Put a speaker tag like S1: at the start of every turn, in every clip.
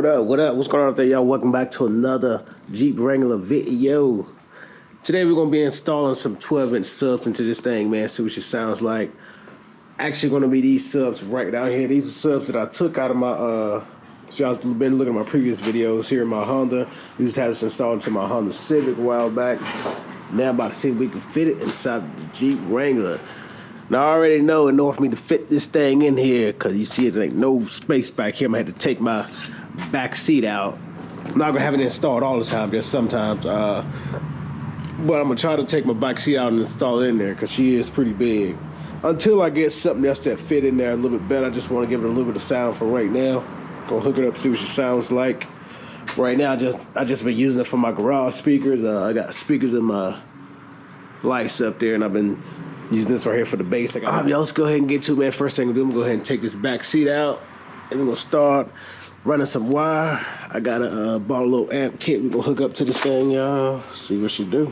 S1: What up? What up? What's going on out there, y'all? Welcome back to another Jeep Wrangler video. Today we're gonna be installing some 12-inch subs into this thing, man. See what it sounds like. Actually, gonna be these subs right down here. These are subs that I took out of my if y'all been looking at my previous videos here in my Honda. We used to have this installed into my Honda Civic a while back. Now I'm about to see if we can fit it inside the Jeep Wrangler. Now I already know in order for me to fit this thing in here, cause you see it ain't no space back here, I'm gonna have to take my back seat out. I'm not gonna have it installed all the time, just sometimes. But I'm gonna try to take my back seat out and install it in there, cause she is pretty big. Until I get something else that fit in there a little bit better, I just want to give it a little bit of sound for right now. Gonna hook it up, see what she sounds like. Right now, I just been using it for my garage speakers. I got speakers in my lights up there, and I've been using this right here for the bass. Y'all, let's go ahead and get to it, man. First thing I'm gonna do, I'm gonna go ahead and take this back seat out, and we're gonna start running some wire. I got a bought a little amp kit. We're gonna hook up to this thing, y'all. See what she do.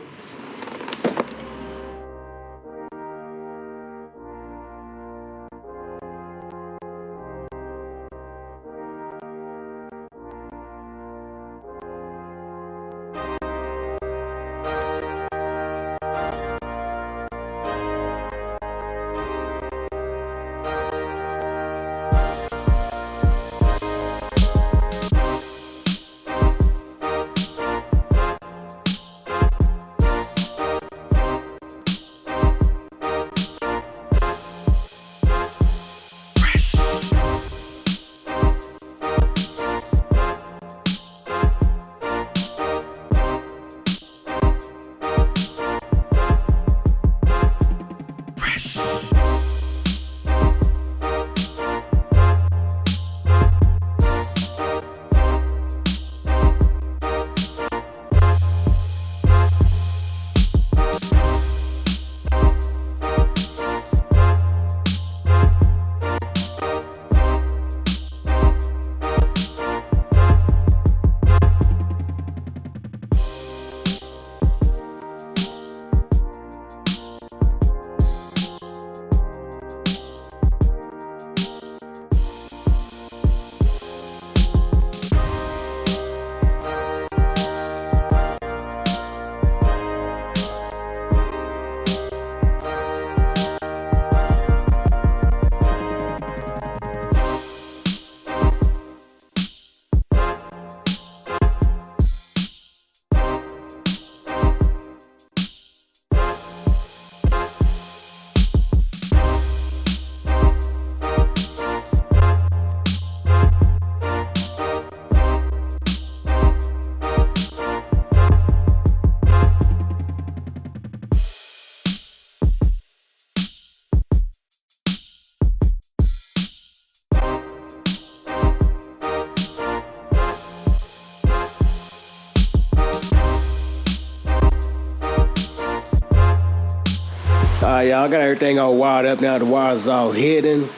S1: Y'all, got everything all wired up now. The wires all hidden.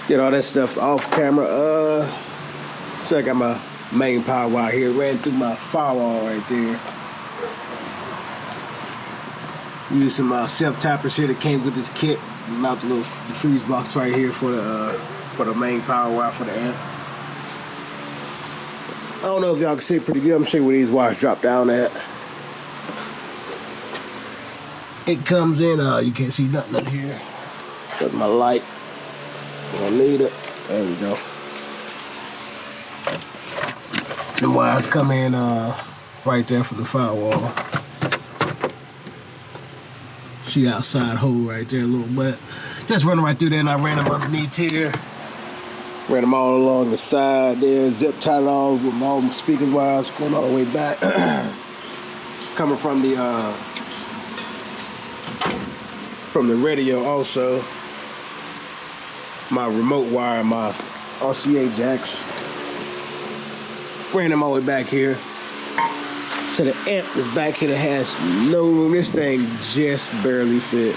S1: Get all that stuff off camera. So I got my main power wire here. Ran through my firewall right there. Using my self-tappers here that came with this kit. Mount the freeze box right here for the main power wire for the amp. I don't know if y'all can see it pretty good. I'm sure where these wires drop down at. It comes in, you can't see nothing up here. That's my light. I need it. There we go. The wires come in right there from the firewall. See the outside hole right there a little bit. Just running right through there, and I ran them underneath here. Ran them all along the side there. Zip tied it all with all my speakers wires going all the way back. Coming from the radio also. My remote wire, my RCA jacks. Ran them all the way back here to the amp that's back here that has no room. This thing just barely fit.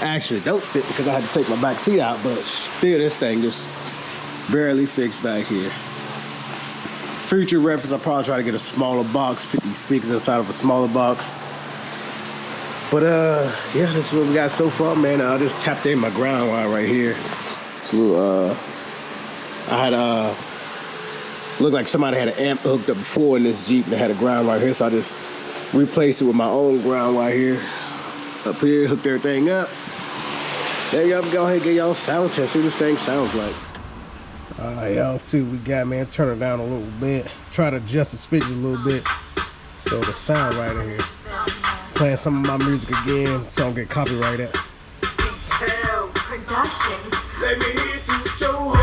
S1: Actually, don't fit because I had to take my back seat out, but still this thing just barely fits back here. Future reference, I'll probably try to get a smaller box, put these speakers inside of a smaller box. But yeah, that's what we got so far, man. I just tapped in my ground wire right here. So I had Looked like somebody had an amp hooked up before in this Jeep that had a ground right here, so I just replaced it with my own ground right here. Up here, hooked everything up. There y'all go ahead and get y'all sound test, see what this thing sounds like. Alright, y'all see what we got, man. Turn it down a little bit. Try to adjust the speakers a little bit so the sound right in here. Playing some of my music again so I don't get copyrighted.
S2: Productions.
S3: Let me hit you with your hoe.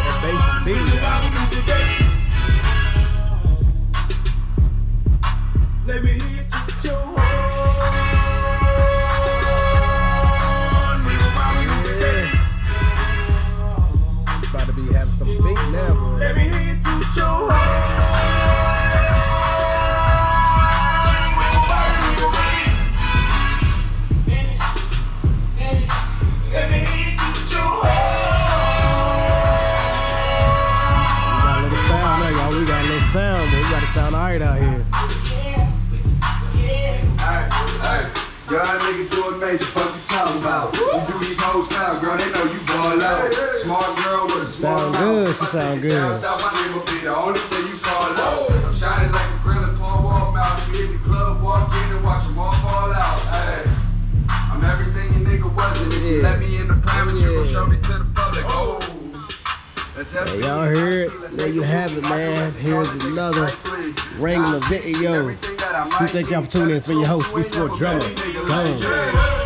S1: That bass is beating.
S3: Let me hit you with your hoe.
S1: About to be having some beat now, bro.
S3: Let me hit you with your hoe.
S1: Sound, man. We got to sound alright out here.
S3: Hey, y'all niggas doing major, fuck you talking about. You do these hoes now, girl, they know you ball out. Smart girl with a smart
S1: Sound good, she sound good.
S3: Down south, my name will be the only thing you call out. I'm shining like a grill and pour warm out. You hit the club, walk in and watch them all fall out. Hey, I'm everything you nigga wasn't. If you let me in the private, you gon' show me to the public. Oh.
S1: Hey, y'all heard it? There you have it, man. Here's another Wrangler video. We thank y'all for tuning in. It's been your host, BeastieBoyDrumma. Go.